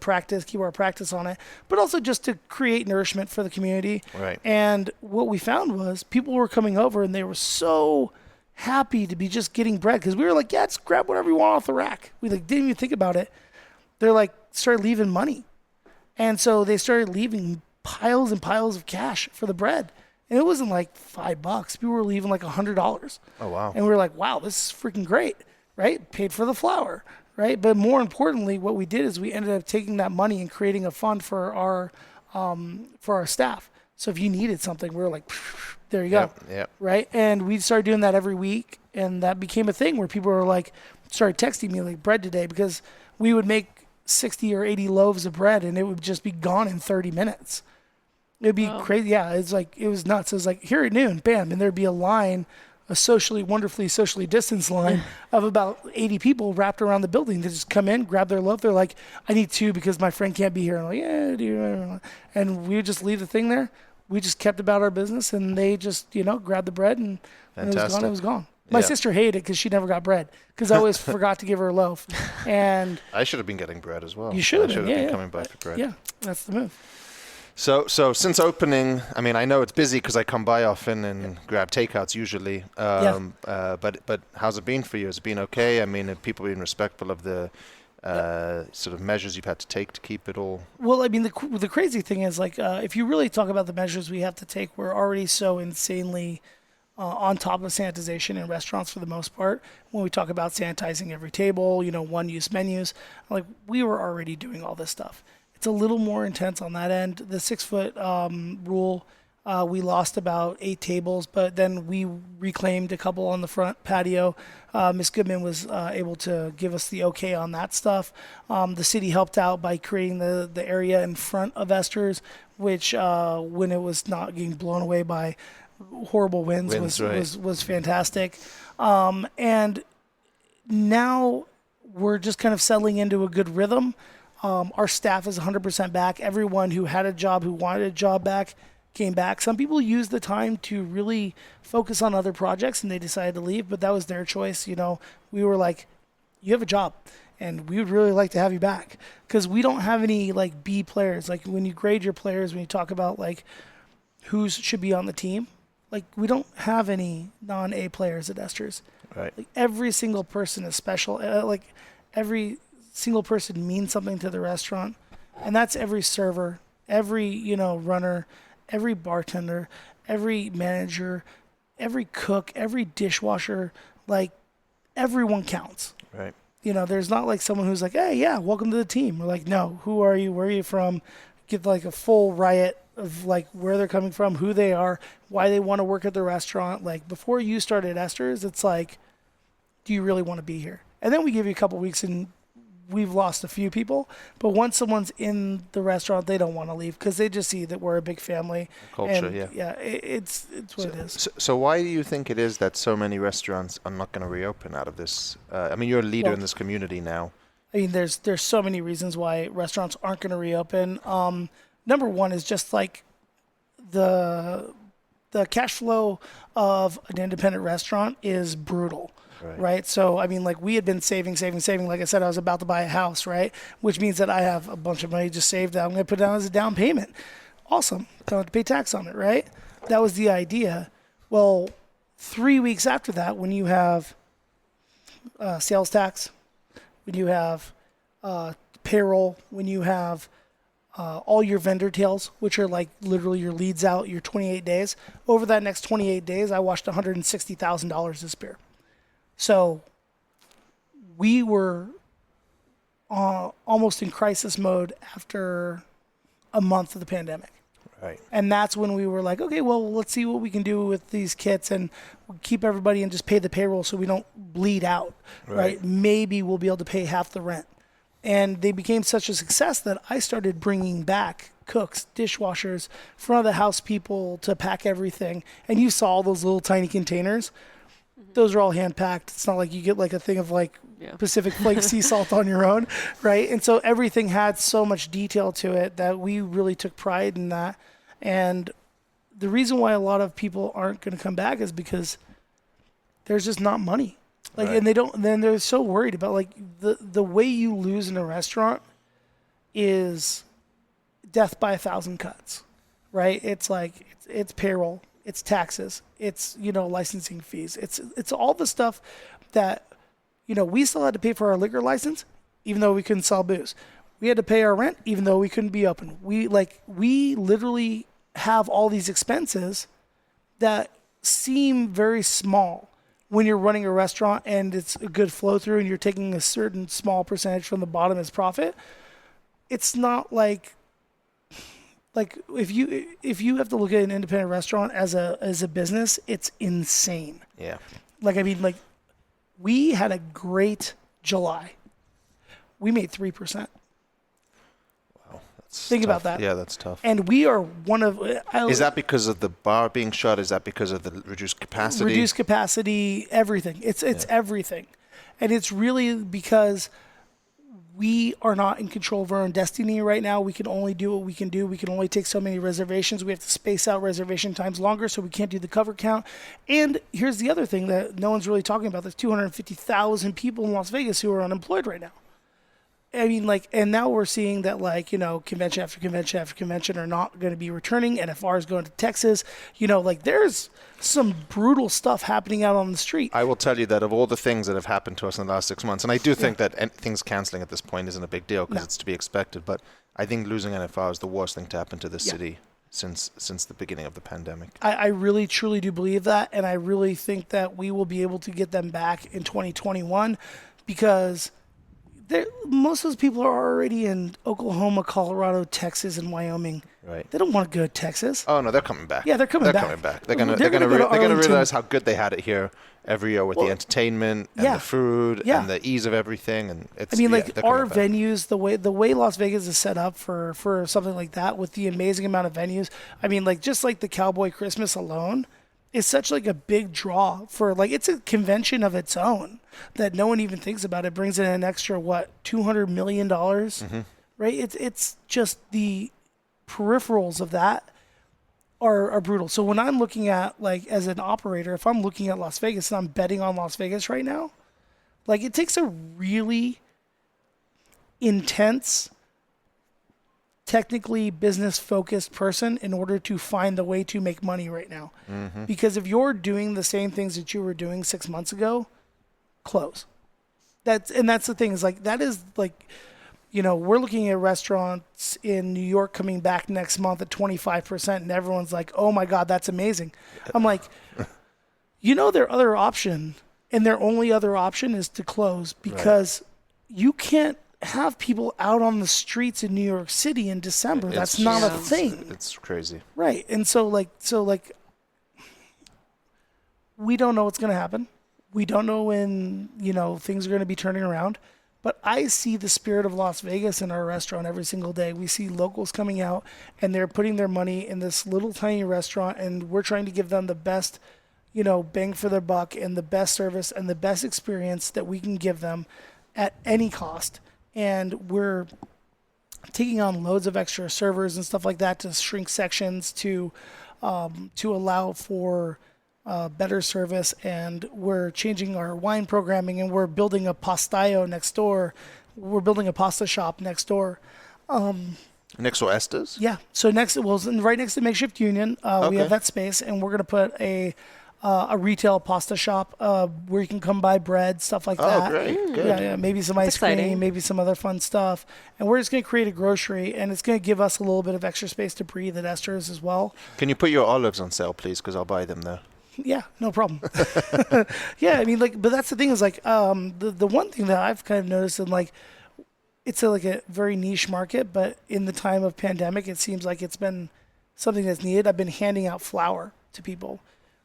keep our practice on it, but also just to create nourishment for the community. Right. And what we found was people were coming over and they were so happy to be just getting bread because we were yeah, just grab whatever you want off the rack. We didn't even think about it. They're started leaving money. And so they started leaving piles and piles of cash for the bread. And it wasn't $5. People were leaving $100. Oh, wow. And we were wow, this is freaking great. Right? Paid for the flour, right? But more importantly, what we did is we ended up taking that money and creating a fund for our staff. So if you needed something, we were there you go. Yep. Right? And we started doing that every week, and that became a thing where people were started texting me bread today, because we would make 60 or 80 loaves of bread and it would just be gone in 30 minutes. It'd be crazy. Yeah, it was nuts. It was here at noon, bam, and there'd be a line, a wonderfully socially distanced line of about 80 people wrapped around the building. They just come in, grab their loaf. They're I need 2 because my friend can't be here. And I'm yeah, dude. And we would just leave the thing there. We just kept about our business, and they just, grabbed the bread, and when it was gone, it was gone. My sister hated it because she never got bread because I always forgot to give her a loaf. And I should have been getting bread as well. You should have I should been, have been coming by for bread. Yeah, that's the move. So since opening, I mean, I know it's busy because I come by often and grab takeouts usually. But how's it been for you? Has it been okay? I mean, have people been respectful of the sort of measures you've had to take to keep it all? Well, I mean, the crazy thing is, if you really talk about the measures we have to take, we're already so insanely on top of sanitization in restaurants for the most part. When we talk about sanitizing every table, one-use menus, we were already doing all this stuff. It's a little more intense on that end. The 6-foot rule, We lost about 8 tables, but then we reclaimed a couple on the front patio. Miss Goodman was able to give us the okay on that stuff. The city helped out by creating the area in front of Esther's, which when it was not getting blown away by horrible winds was fantastic. And now we're just kind of settling into a good rhythm. Our staff is 100% back. Everyone who had a job, who wanted a job back, came back. Some people used the time to really focus on other projects and they decided to leave, but that was their choice. You know, we were like, you have a job and we would really like to have you back, because we don't have any like B players. Like when you grade your players, when you talk about like who should be on the team, like we don't have any non-A players at Esther's. Right. Like every single person is special. Like every single person means something to the restaurant, and that's every server, every, you know, runner, every bartender, every manager, every cook, every dishwasher. Like everyone counts. Right. You know, there's not like someone who's like, hey, yeah, welcome to the team. We're like, no, who are you? Where are you from? Get like a full riot of like where they're coming from, who they are, why they want to work at the restaurant. Like before you started Esther's, it's like, do you really want to be here? And then we give you a couple weeks and we've lost a few people, but once someone's in the restaurant, they don't want to leave because they just see that we're a big family. Culture, and, yeah. It's what it is. So why do you think it is that so many restaurants are not going to reopen out of this? I mean, you're a leader in this community now. I mean, there's so many reasons why restaurants aren't going to reopen. Number one is just like the cash flow of an independent restaurant is brutal. Right. So, I mean, like we had been saving. Like I said, I was about to buy a house, right? Which means that I have a bunch of money just saved that I'm going to put down as a down payment. Awesome. Don't have to pay tax on it, right? That was the idea. Well, 3 weeks after that, when you have sales tax, when you have payroll, when you have all your vendor tails, which are like literally your leads out, your 28 days. Over that next 28 days, I washed $160,000 this beer. So we were almost in crisis mode after a month of the pandemic. Right. And that's when we were like, okay, well, let's see what we can do with these kits and keep everybody and just pay the payroll so we don't bleed out, right? Maybe we'll be able to pay half the rent. And they became such a success that I started bringing back cooks, dishwashers, front of the house people to pack everything. And you saw all those little tiny containers. Those are all hand packed. It's not like you get like a thing of like Pacific Flake sea salt on your own, right? And so everything had so much detail to it that we really took pride in that. And the reason why a lot of people aren't going to come back is because there's just not money. Like, and then they're so worried about like the way you lose in a restaurant is death by 1,000 cuts, right? It's like, it's payroll, it's taxes, it's, you know, licensing fees. It's all the stuff that, you know, we still had to pay for our liquor license, even though we couldn't sell booze. We had to pay our rent, even though we couldn't be open. We literally have all these expenses that seem very small when you're running a restaurant and it's a good flow through and you're taking a certain small percentage from the bottom as profit. It's not like if you have to look at an independent restaurant as a business, it's insane. Yeah. Like, I mean, like we had a great July. We made 3%. Think about that. Yeah, that's tough. And we are one of... is that because of the bar being shut? Is that because of the reduced capacity? Reduced capacity, everything. It's everything. And it's really because we are not in control of our own destiny right now. We can only do what we can do. We can only take so many reservations. We have to space out reservation times longer, so we can't do the cover count. And here's the other thing that no one's really talking about. There's 250,000 people in Las Vegas who are unemployed right now. I mean, like, and now we're seeing that, like, you know, convention after convention after convention are not going to be returning. NFR is going to Texas. You know, like, there's some brutal stuff happening out on the street. I will tell you that of all the things that have happened to us in the last 6 months, and I do think that things canceling at this point isn't a big deal because it's to be expected, but I think losing NFR is the worst thing to happen to this city since the beginning of the pandemic. I really, truly do believe that, and I really think that we will be able to get them back in 2021 because... most of those people are already in Oklahoma, Colorado, Texas, and Wyoming. Right. They don't want to go to Texas. Oh no, they're coming back. Yeah, they're coming back. They're coming back. They're They're gonna go to they're gonna Arlington. realize how good they had it here every year with the entertainment and yeah. the food Yeah. and the ease of everything. And it's. I mean, yeah, like they're our coming back. venues, the way Las Vegas is set up for something like that, with the amazing amount of venues. I mean, like just like the Cowboy Christmas alone is such like a big draw for like it's a convention of its own that no one even thinks about. It brings in an extra $200 million, right? It's just the peripherals of that are brutal. So when I'm looking at like as an operator, if I'm looking at Las Vegas and I'm betting on Las Vegas right now, like it takes a really intense, technically business focused person in order to find the way to make money right now. Because if you're doing the same things that you were doing 6 months ago, close. That's the thing is like that is like, you know, we're looking at restaurants in New York coming back next month at 25%, and everyone's like, oh my God, that's amazing. I'm like, you know, their other option, and their only other option is to close because you can't have people out on the streets in New York City in December. That's not a thing. It's crazy. Right. And so we don't know what's going to happen. We don't know when, you know, things are going to be turning around. But I see the spirit of Las Vegas in our restaurant every single day. We see locals coming out and they're putting their money in this little tiny restaurant, and we're trying to give them the best, you know, bang for their buck and the best service and the best experience that we can give them at any cost. And we're taking on loads of extra servers and stuff like that to shrink sections to allow for better service, and we're changing our wine programming, and we're building a pastaio next door. We're building a pasta shop next door. Next to Esther's? Yeah. So right next to Makeshift Union, we have that space, and we're gonna put a retail pasta shop where you can come buy bread, stuff like that. Oh, great. Good. Yeah, maybe some ice exciting. cream, maybe some other fun stuff. And we're just gonna create a grocery, and it's gonna give us a little bit of extra space to breathe at Esther's as well. Can you put your olives on sale, please? Because I'll buy them there. Yeah, no problem. Yeah, I mean, like, but that's the thing is like, the one thing that I've kind of noticed, and like, it's like a very niche market, but in the time of pandemic, it seems like it's been something that's needed. I've been handing out flour to people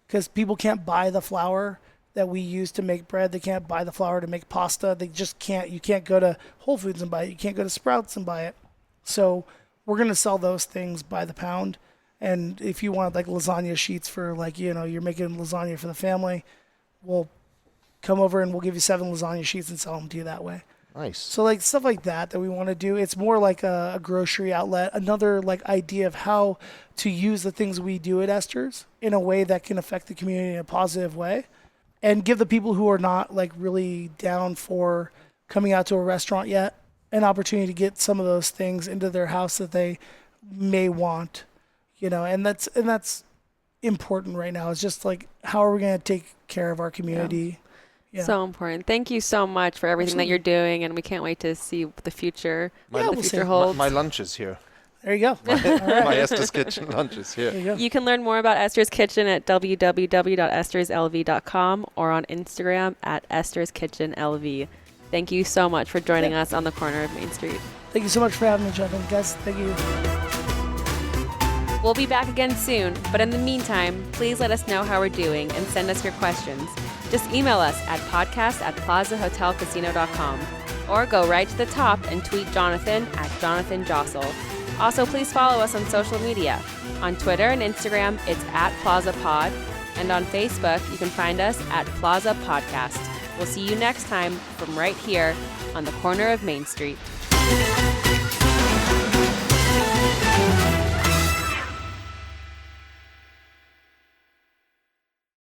because people can't buy the flour that we use to make bread. They can't buy the flour to make pasta. They just can't. You can't go to Whole Foods and buy it. You can't go to Sprouts and buy it. So we're going to sell those things by the pound. And if you want like lasagna sheets for like, you know, you're making lasagna for the family, we'll come over and we'll give you 7 lasagna sheets and sell them to you that way. Nice. So like stuff like that we want to do. It's more like a grocery outlet, another like idea of how to use the things we do at Esther's in a way that can affect the community in a positive way, and give the people who are not like really down for coming out to a restaurant yet an opportunity to get some of those things into their house that they may want. You know, and that's important right now. It's just like, how are we going to take care of our community? Yeah. So important. Thank you so much for everything that you're doing, and we can't wait to see what the future, holds. My lunch is here. There you go. My Esther's Kitchen lunch is here. There you go. You can learn more about Esther's Kitchen at www.esterslv.com or on Instagram at Esther's Kitchen LV. Thank you so much for joining us on the corner of Main Street. Thank you so much for having me, Jonathan. Guys, thank you. We'll be back again soon, but in the meantime, please let us know how we're doing and send us your questions. Just email us at podcast@plazahotelcasino.com or go right to the top and tweet Jonathan at Jonathan Jossel. Also, please follow us on social media. On Twitter and Instagram, it's at PlazaPod, and on Facebook, you can find us at Plaza Podcast. We'll see you next time from right here on the corner of Main Street.